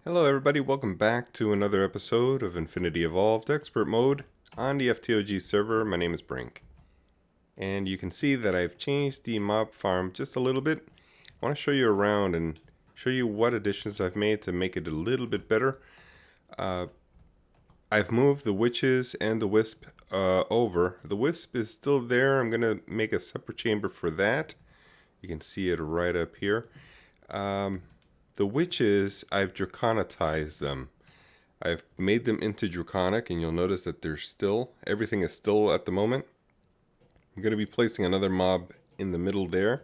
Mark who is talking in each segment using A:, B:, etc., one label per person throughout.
A: Hello everybody, welcome back to another episode of Infinity Evolved Expert Mode on the FTOG server. My name is Brink. And you can see that I've changed the mob farm just a little bit. I want to show you around and show you what additions I've made to make it a little bit better. I've moved the witches and the wisp over. The wisp is still there. I'm going to make a separate chamber for that. You can see it right up here. The witches, I've draconitized them. I've made them into draconic, and you'll notice that they're still, everything is still at the moment. I'm going to be placing another mob in the middle there.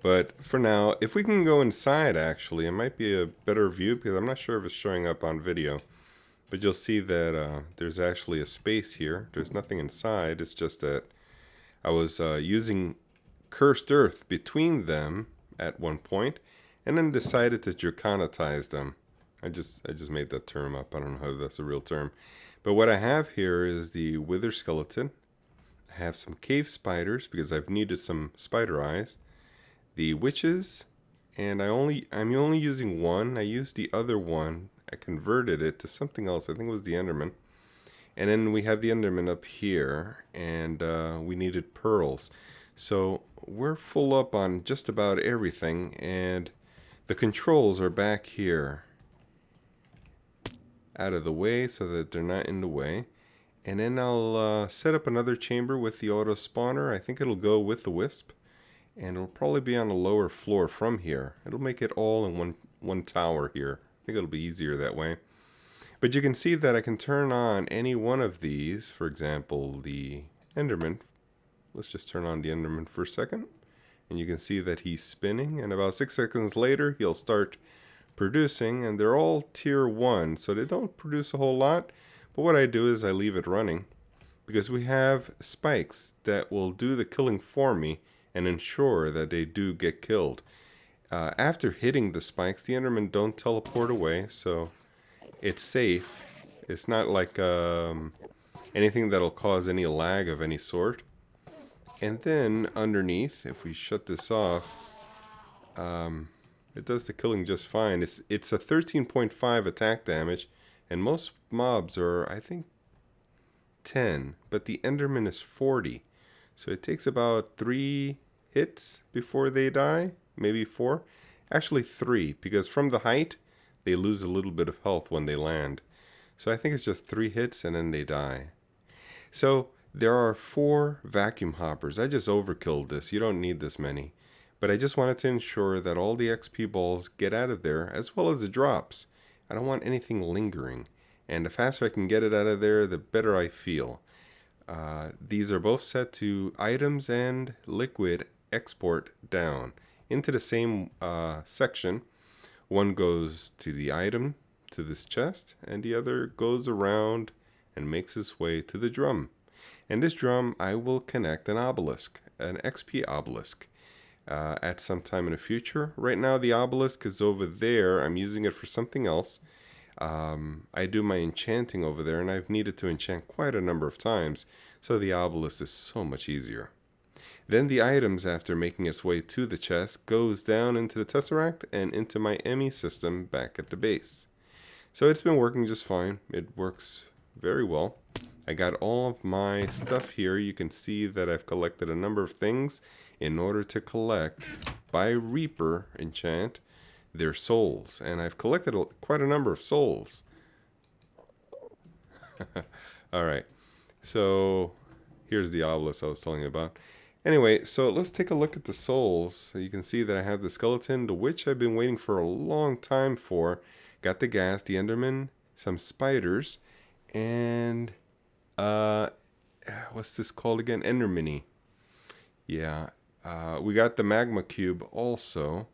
A: But for now, if we can go inside, actually, it might be a better view, because I'm not sure if it's showing up on video. But you'll see that there's actually a space here. There's nothing inside. It's just that I was using cursed earth between them at one point, and then decided to draconitize them. I just made that term up. I don't know if that's a real term. But what I have here is the wither skeleton. I have some cave spiders because I've needed some spider eyes. The witches, and I'm only using one. I used the other one. I converted it to something else. I think it was the Enderman. And then we have the Enderman up here, and we needed pearls. So we're full up on just about everything, and the controls are back here out of the way so that they're not in the way. And then I'll set up another chamber with the auto spawner. I think it'll go with the wisp, and it'll probably be on the lower floor from here. It'll make it all in one tower here. I think it'll be easier that way. But you can see that I can turn on any one of these. For example, the Enderman. Let's just turn on the Enderman for a second. And you can see that he's spinning, and about 6 seconds later he'll start producing, and they're all tier 1, so they don't produce a whole lot. But what I do is I leave it running, because we have spikes that will do the killing for me and ensure that they do get killed. After hitting the spikes, the Endermen don't teleport away, so it's safe. It's not like anything that'll cause any lag of any sort. And then underneath, if we shut this off, it does the killing just fine. It's a 13.5 attack damage, and most mobs are, I think, 10, but the Enderman is 40. So it takes about 3 hits before they die, maybe 4. Actually 3, because from the height, they lose a little bit of health when they land. So I think it's just 3 hits and then they die. So there are 4 vacuum hoppers. I just overkilled this. You don't need this many. But I just wanted to ensure that all the XP balls get out of there, as well as the drops. I don't want anything lingering. And the faster I can get it out of there, the better I feel. These are both set to items and liquid export down into the same section. One goes to the item, to this chest, and the other goes around and makes its way to the drum. And this drum, I will connect an obelisk, an XP obelisk, at some time in the future. Right now, the obelisk is over there. I'm using it for something else. I do my enchanting over there, and I've needed to enchant quite a number of times, so the obelisk is so much easier. Then the items, after making its way to the chest, goes down into the tesseract and into my ME system back at the base. So it's been working just fine. It works very well. I got all of my stuff here. You can see that I've collected a number of things in order to collect, by Reaper enchant, their souls. And I've collected quite a number of souls. Alright, so here's the obelisk I was telling you about. Anyway, so let's take a look at the souls. You can see that I have the skeleton, the witch I've been waiting for a long time for. Got the gas, the Enderman, some spiders, and what's this called again? Endermini. Yeah, we got the magma cube also,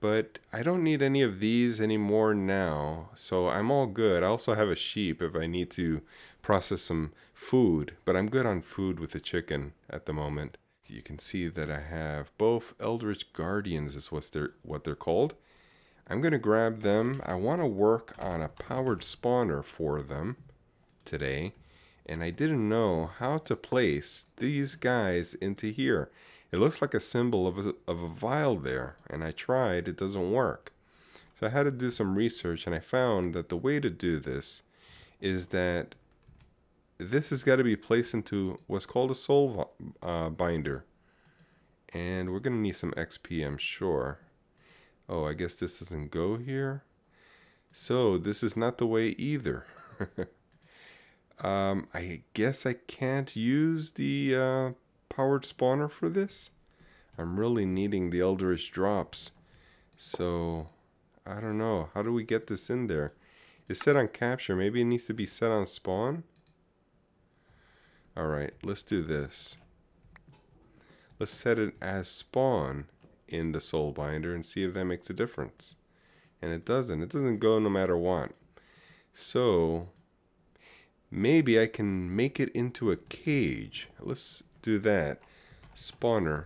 A: but I don't need any of these anymore now, so I'm all good. I also have a sheep if I need to process some food, but I'm good on food with the chicken at the moment. You can see that I have both Eldritch Guardians is what they're called. I'm going to grab them. I want to work on a powered spawner for them today, and I didn't know how to place these guys into here. It looks like a symbol of a vial there, and I tried. It doesn't work. So I had to do some research, and I found that the way to do this is that this has got to be placed into what's called a soul binder. And we're going to need some XP, I'm sure. Oh, I guess this doesn't go here. So this is not the way either. I guess I can't use the powered spawner for this. I'm really needing the Eldritch drops. So, I don't know. How do we get this in there? It's set on capture. Maybe it needs to be set on spawn? Alright, let's do this. Let's set it as spawn in the soul binder and see if that makes a difference. And it doesn't. It doesn't go no matter what. So, maybe I can make it into a cage. Let's do that. Spawner.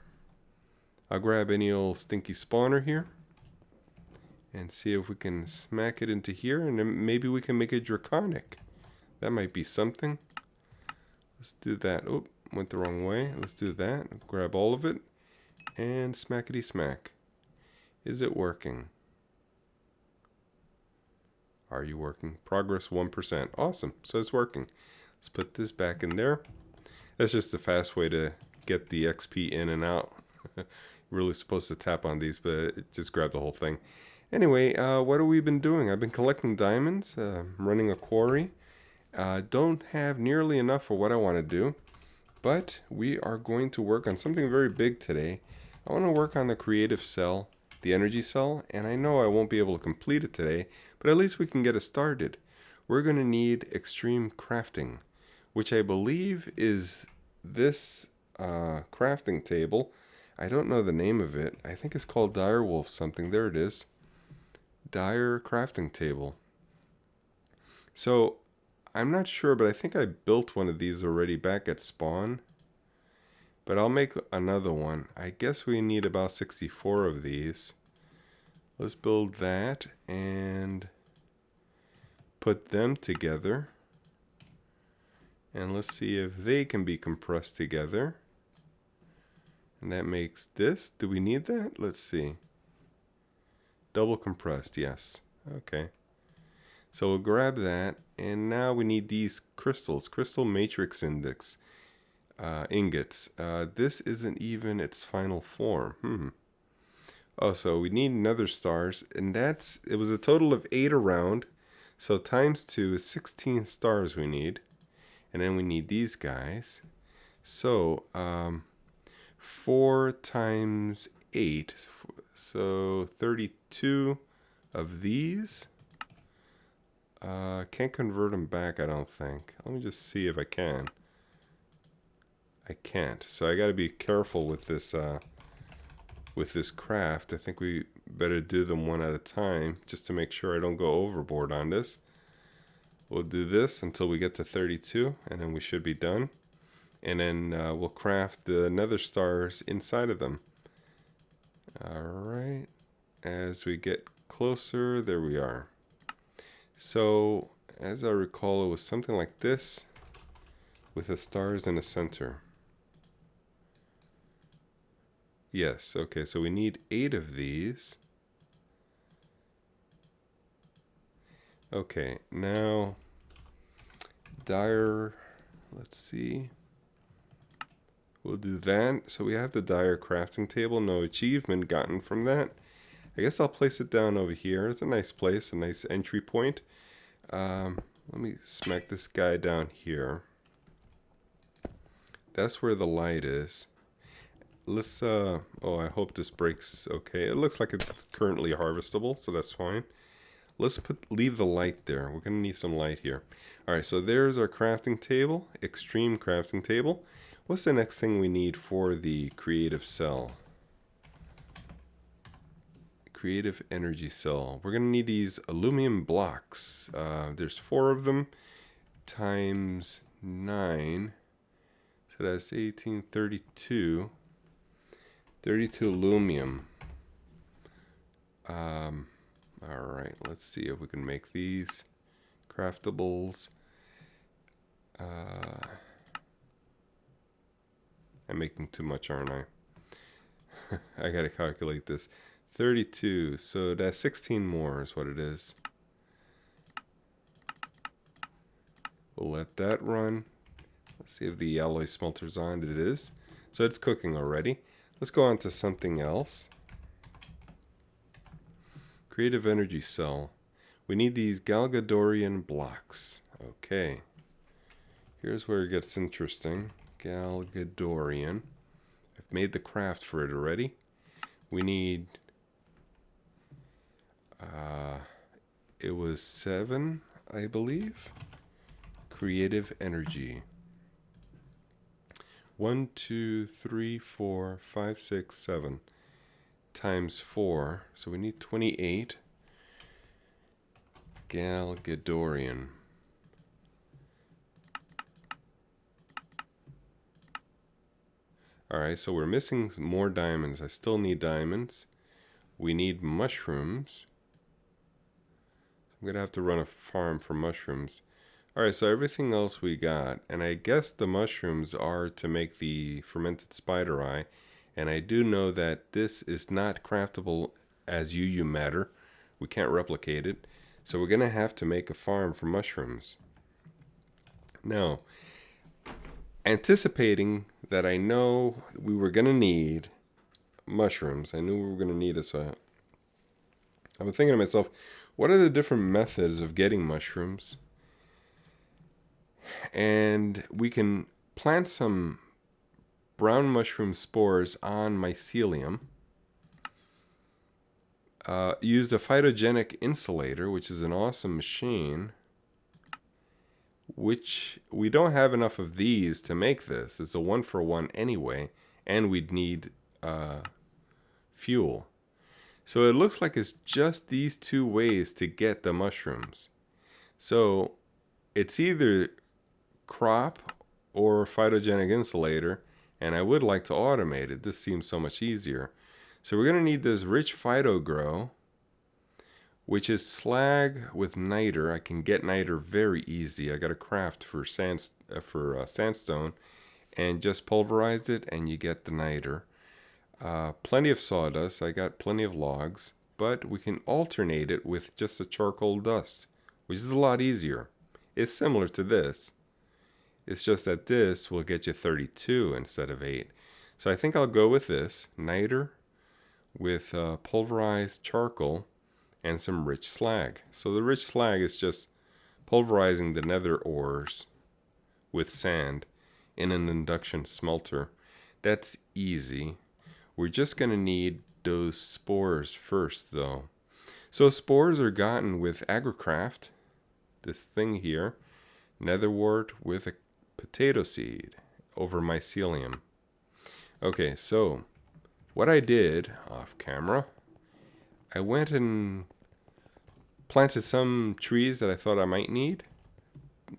A: I'll grab any old stinky spawner here and see if we can smack it into here, and then maybe we can make it draconic. That might be something. Let's do that. Oh, went the wrong way. Let's do that. Grab all of it and smackety-smack. Is it working? Are you working? Progress 1%. Awesome. So it's working. Let's put this back in there. That's just the fast way to get the XP in and out. Really supposed to tap on these, but it just grabbed the whole thing. Anyway, what have we been doing? I've been collecting diamonds, running a quarry. Don't have nearly enough for what I want to do, but we are going to work on something very big today. I want to work on the creative cell, the energy cell, and I know I won't be able to complete it today, but at least we can get it started. We're going to need extreme crafting, which I believe is this crafting table. I don't know the name of it. I think it's called Direwolf something. There it is. Dire crafting table. So, I'm not sure, but I think I built one of these already back at spawn. But I'll make another one. I guess we need about 64 of these. Let's build that and put them together. And let's see if they can be compressed together. And that makes this. Do we need that? Let's see. Double compressed, yes. Okay. So we'll grab that. And now we need these crystals. Crystal matrix index. Ingots. This isn't even its final form. Oh, so we need nether stars. And it was a total of 8 around. So times 2 is 16 stars we need. And then we need these guys. So, 4 times 8, so 32 of these. Can't convert them back, I don't think. Let me just see if I can. I can't, so I got to be careful with this craft. I think we better do them one at a time, just to make sure I don't go overboard on this. We'll do this until we get to 32, and then we should be done. And then we'll craft the nether stars inside of them. Alright. As we get closer, there we are. So, as I recall, it was something like this with the stars in the center. Yes, okay, so we need 8 of these. Okay, now, dire, let's see. We'll do that. So we have the dire crafting table. No achievement gotten from that. I guess I'll place it down over here. It's a nice place, a nice entry point. Let me smack this guy down here. That's where the light is. Let's, oh, I hope this breaks okay. It looks like it's currently harvestable, so that's fine. Let's leave the light there. We're going to need some light here. Alright, so there's our crafting table. Extreme crafting table. What's the next thing we need for the creative cell? Creative energy cell. We're going to need these aluminum blocks. There's 4 of them times 9. So that's 1832. 32 aluminum. Alright, let's see if we can make these craftables. I'm making too much, aren't I? I gotta calculate this. 32. So that's 16 more is what it is. We'll let that run. Let's see if the alloy smelter's on. It is. So it's cooking already. Let's go on to something else. Creative energy cell. We need these Galgadorian blocks. Okay. Here's where it gets interesting. Galgadorian. I've made the craft for it already. We need... it was 7, I believe. Creative energy. 1, 2, 3, 4, 5, 6, 7 times 4. So we need 28. Galgadorian. Alright, so we're missing more diamonds. I still need diamonds. We need mushrooms. I'm going to have to run a farm for mushrooms. Alright, so everything else we got. And I guess the mushrooms are to make the fermented spider eye. And I do know that this is not craftable as UU matter. We can't replicate it. So we're going to have to make a farm for mushrooms. Now, anticipating that I know we were going to need mushrooms. I knew we were going to need it, so I've been thinking to myself, what are the different methods of getting mushrooms? And we can plant some brown mushroom spores on mycelium. Use the phytogenic insulator, which is an awesome machine, which we don't have enough of these to make this. It's a 1-for-1 anyway, and we'd need fuel. So it looks like it's just these two ways to get the mushrooms. So it's either crop or phytogenic insulator, and I would like to automate it. This seems so much easier. So we're going to need this rich phyto grow, which is slag with niter. I can get niter very easy. I got a craft for sandstone, and just pulverize it, and you get the niter. Plenty of sawdust. I got plenty of logs, but we can alternate it with just a charcoal dust, which is a lot easier. It's similar to this. It's just that this will get you 32 instead of 8. So I think I'll go with this, niter with pulverized charcoal and some rich slag. So the rich slag is just pulverizing the nether ores with sand in an induction smelter. That's easy. We're just going to need those spores first, though. So spores are gotten with agricraft, this thing here, netherwort with a potato seed over mycelium. Okay, so what I did off camera, I went and planted some trees that I thought I might need.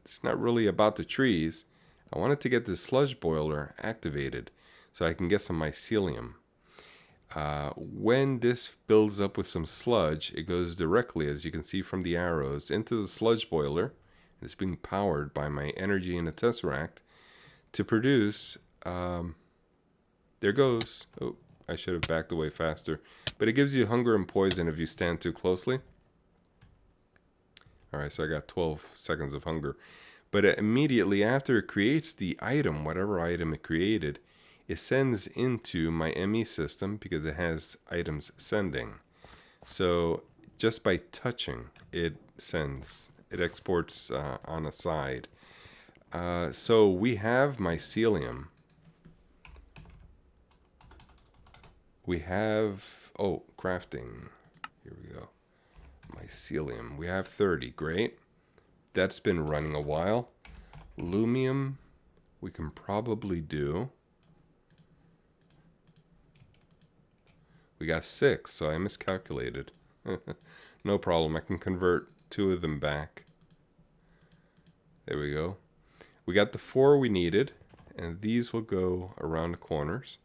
A: It's not really about the trees. I wanted to get the sludge boiler activated so I can get some mycelium. When this builds up with some sludge, it goes directly, as you can see from the arrows, into the sludge boiler. It's being powered by my energy in a tesseract to produce, there goes. Oh, I should have backed away faster. But it gives you hunger and poison if you stand too closely. Alright, so I got 12 seconds of hunger. But immediately after it creates the item, whatever item it created, it sends into my ME system because it has items sending. So just by touching, it sends. It exports on a side. So we have mycelium. We have, oh, crafting. Here we go. Mycelium. We have 30. Great. That's been running a while. Lumium, we can probably do. We got 6, so I miscalculated. No problem. I can convert 2 of them back. There we go. We got the 4 we needed, and these will go around the corners.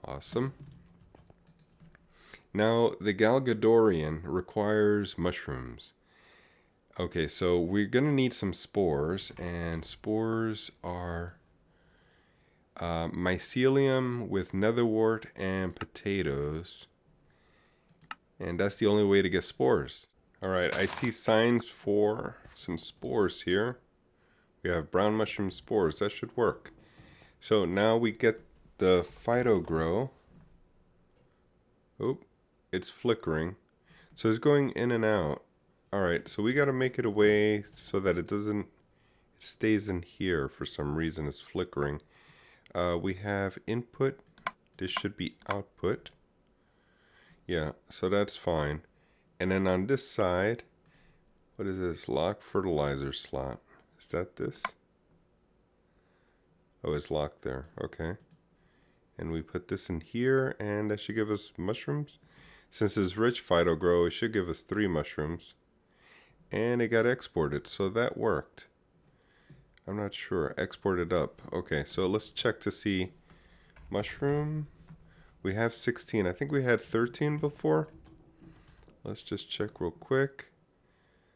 A: Awesome. Now, the Galgadorian requires mushrooms. Okay, so we're going to need some spores, and spores are mycelium with netherwort and potatoes. And that's the only way to get spores. Alright, I see signs for some spores here. We have brown mushroom spores. That should work. So now we get the phyto grow. Oh, it's flickering. So it's going in and out. Alright, so we got to make it a way so that it stays in here for some reason. It's flickering. We have input. This should be output. Yeah, so that's fine. And then on this side, what is this? Lock fertilizer slot. Is that this? Oh, it's locked there. Okay. And we put this in here, and that should give us mushrooms. Since it's rich phyto grow, it should give us 3 mushrooms. And it got exported, so that worked. I'm not sure. Exported up. Okay, so let's check to see. Mushroom. We have 16. I think we had 13 before. Let's just check real quick.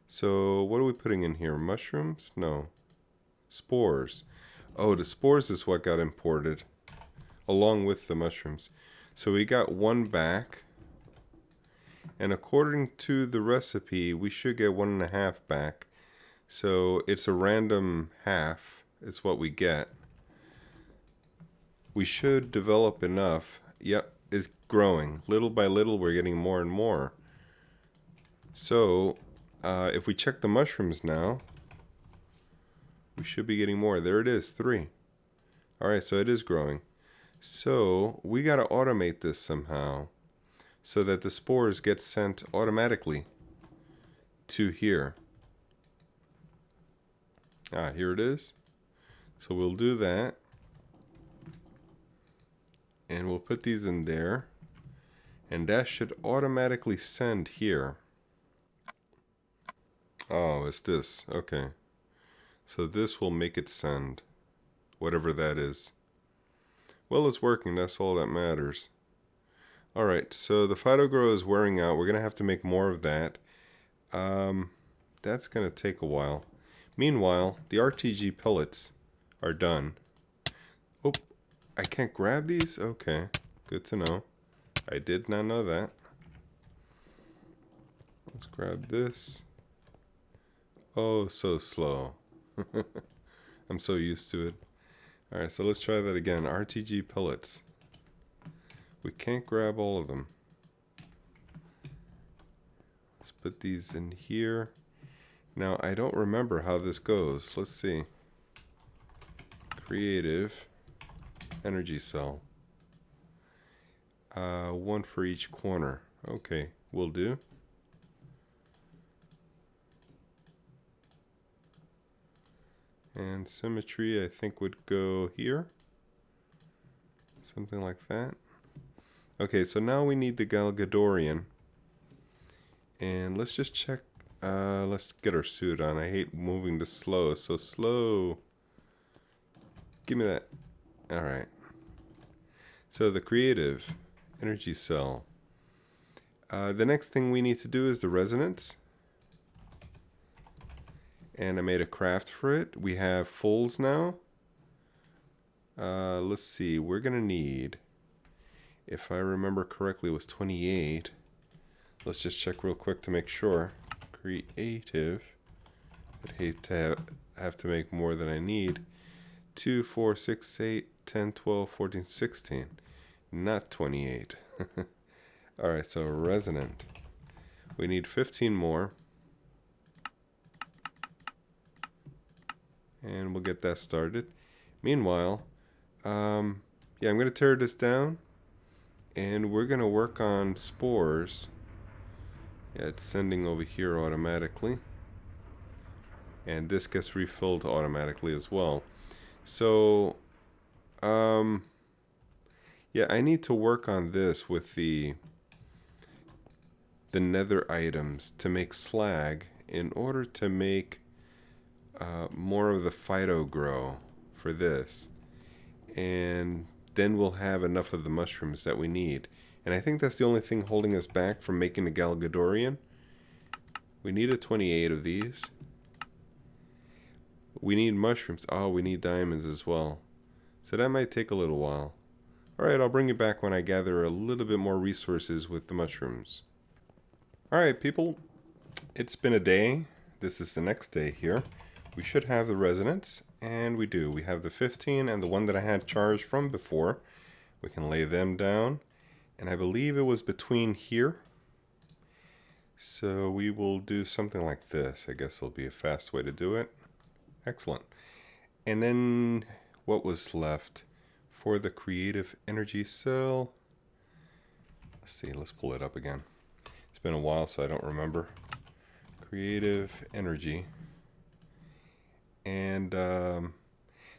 A: So what are we putting in here? Mushrooms? No. Spores. Oh, the spores is what got imported along with the mushrooms. So we got 1 back. And according to the recipe, we should get 1.5 back. So it's a random half is what we get. We should develop enough. Yep, it's growing. Little by little, we're getting more and more. So, if we check the mushrooms now, we should be getting more. There it is, 3. Alright, so it is growing. So, we got to automate this somehow so that the spores get sent automatically to here. Here it is. So we'll do that. And we'll put these in there. And that should automatically send here. Oh, it's this. Okay. So this will make it send. Whatever that is. Well, it's working. That's all that matters. Alright, so the phyto grow is wearing out. We're going to have to make more of that. That's going to take a while. Meanwhile, the RTG pellets are done. Oh, I can't grab these? Okay, good to know. I did not know that. Let's grab this. Oh, so slow. I'm so used to it. Alright, so let's try that again. RTG pellets. We can't grab all of them. Let's put these in here. Now, I don't remember how this goes. Let's see. Creative. Energy cell. 1 for each corner. Okay, will do. And symmetry, I think, would go here. Something like that. Okay, so now we need the Galgadorian. And let's just check. Let's get our suit on. I hate moving this slow. It's so slow. Give me that. Alright. So the creative energy cell. The next thing we need to do is the resonance. And I made a craft for it. We have fulls now. Let's see. We're going to need, if I remember correctly, it was 28. Let's just check real quick to make sure. Creative. I'd hate to have to make more than I need. 2, 4, 6, 8, 10, 12, 14, 16. Not 28. Alright, so resonant. We need 15 more. And we'll get that started. Meanwhile, I'm going to tear this down. And we're going to work on spores. Yeah, it's sending over here automatically. And this gets refilled automatically as well. So, yeah, I need to work on this with the nether items to make slag in order to make more of the phyto grow for this. And then we'll have enough of the mushrooms that we need. And I think that's the only thing holding us back from making the Galgadorian. We need a 28 of these. We need mushrooms. Oh, we need diamonds as well. So that might take a little while. Alright, I'll bring you back when I gather a little bit more resources with the mushrooms. Alright people, it's been a day. This is the next day here. We should have the resonance, and we do. We have the 15 and the one that I had charged from before. We can lay them down, and I believe it was between here. So we will do something like this. I guess it'll be a fast way to do it. Excellent. And then what was left for the creative energy cell? Let's see, let's pull it up again. It's been a while, so I don't remember. Creative energy. And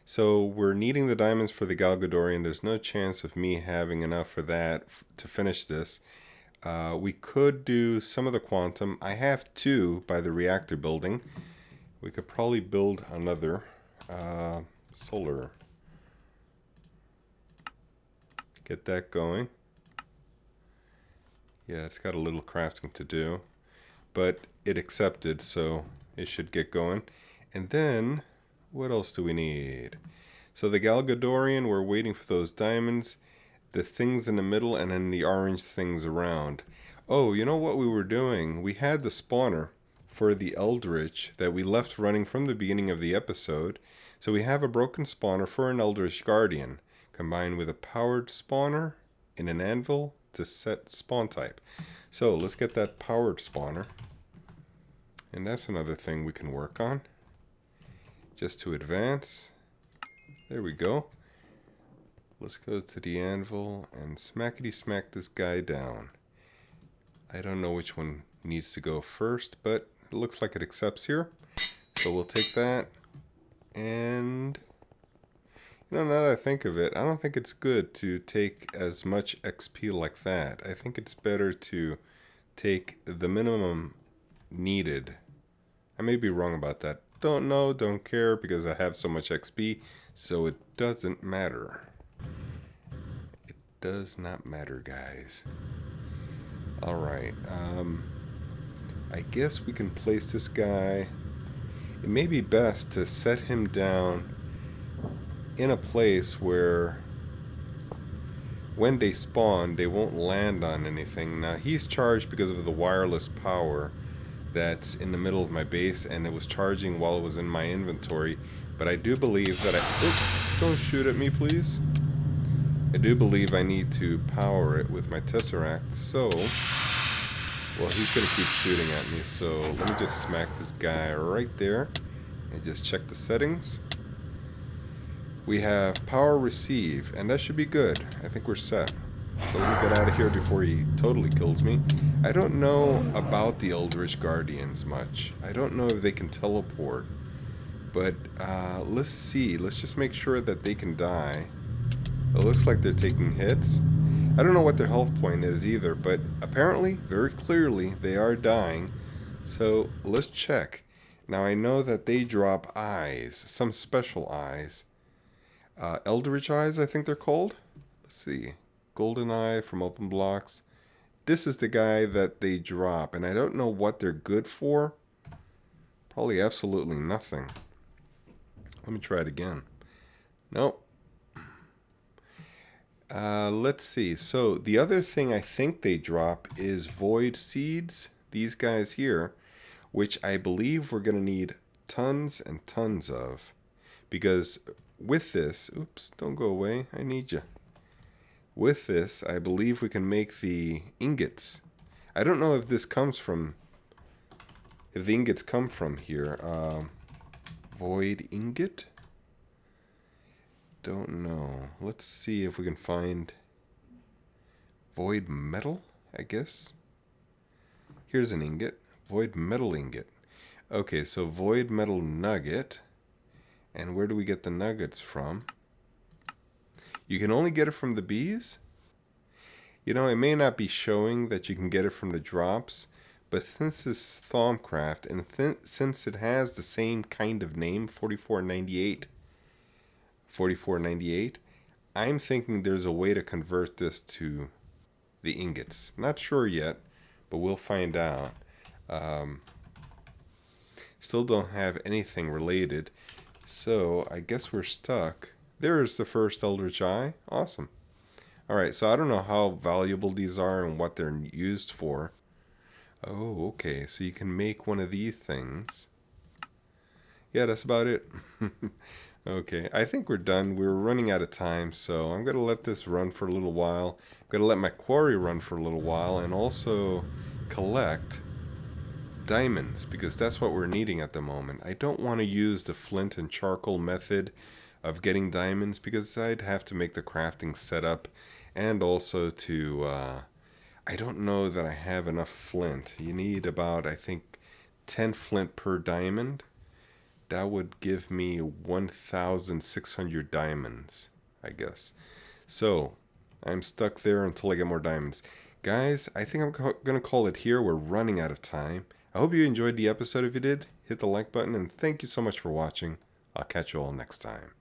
A: so we're needing the diamonds for the Galgadorian. There's no chance of me having enough for that to finish this. We could do some of the quantum. I have 2 by the reactor building. We could probably build another solar. Get that going. Yeah, it's got a little crafting to do, but it accepted, so it should get going. And then, what else do we need? So the Galgadorian, we're waiting for those diamonds, the things in the middle, and then the orange things around. Oh, you know what we were doing? We had the spawner for the Eldritch that we left running from the beginning of the episode. So we have a broken spawner for an Eldritch Guardian, combined with a powered spawner in an anvil to set spawn type. So let's get that powered spawner. And that's another thing we can work on. Just to advance. There we go. Let's go to the anvil and smackety-smack this guy down. I don't know which one needs to go first, but it looks like it accepts here. So we'll take that. And you know, now that I think of it, I don't think it's good to take as much XP like that. I think it's better to take the minimum needed. I may be wrong about that. Don't know, don't care, because I have so much XP, so it doesn't matter. It does not matter, guys. Alright, I guess we can place this guy. It may be best to set him down in a place where when they spawn, they won't land on anything. Now, he's charged because of the wireless power that's in the middle of my base, and it was charging while it was in my inventory. But I do believe that oops, don't shoot at me, please. I do believe I need to power it with my Tesseract, so well, he's gonna keep shooting at me, so let me just smack this guy right there and just check the settings. We have power receive, and that should be good. I think we're set. So let me get out of here before he totally kills me. I don't know about the Eldritch Guardians much. I don't know if they can teleport. But let's see. Let's just make sure that they can die. It looks like they're taking hits. I don't know what their health point is either, but apparently, very clearly, they are dying. So let's check. Now I know that they drop eyes, some special eyes. Eldritch eyes, I think they're called. Let's see. Golden eye from open blocks. This is the guy that they drop, and I don't know what they're good for. Probably absolutely nothing. Let me try it again. Nope. Let's see. So the other thing I think they drop is void seeds. These guys here, which I believe we're going to need tons and tons of. Because with this, oops, don't go away. I need you. With this, I believe we can make the ingots. I don't know if this comes from, if the ingots come from here. Void ingot? Don't know. Let's see if we can find void metal, I guess. Here's an ingot. Void metal ingot. Okay, so void metal nugget. And where do we get the nuggets from? You can only get it from the bees? You know, it may not be showing that you can get it from the drops, but since it's Thaumcraft, and since it has the same kind of name, 4498, I'm thinking there's a way to convert this to the ingots. Not sure yet, but we'll find out. Still don't have anything related, so I guess we're stuck. There's the first Eldritch Eye. Awesome. Alright, so I don't know how valuable these are and what they're used for. Oh, okay. So you can make one of these things. Yeah, that's about it. Okay, I think we're done. We're running out of time, so I'm going to let this run for a little while. I'm going to let my quarry run for a little while and also collect diamonds, because that's what we're needing at the moment. I don't want to use the flint and charcoal method of getting diamonds, because I'd have to make the crafting setup, and also to I don't know that I have enough flint. You need about, I think, 10 flint per diamond. That would give me 1,600 diamonds, I guess. So I'm stuck there until I get more diamonds. Guys, I think I'm going to call it here. We're running out of time. I hope you enjoyed the episode. If you did, hit the like button, and thank you so much for watching. I'll catch you all next time.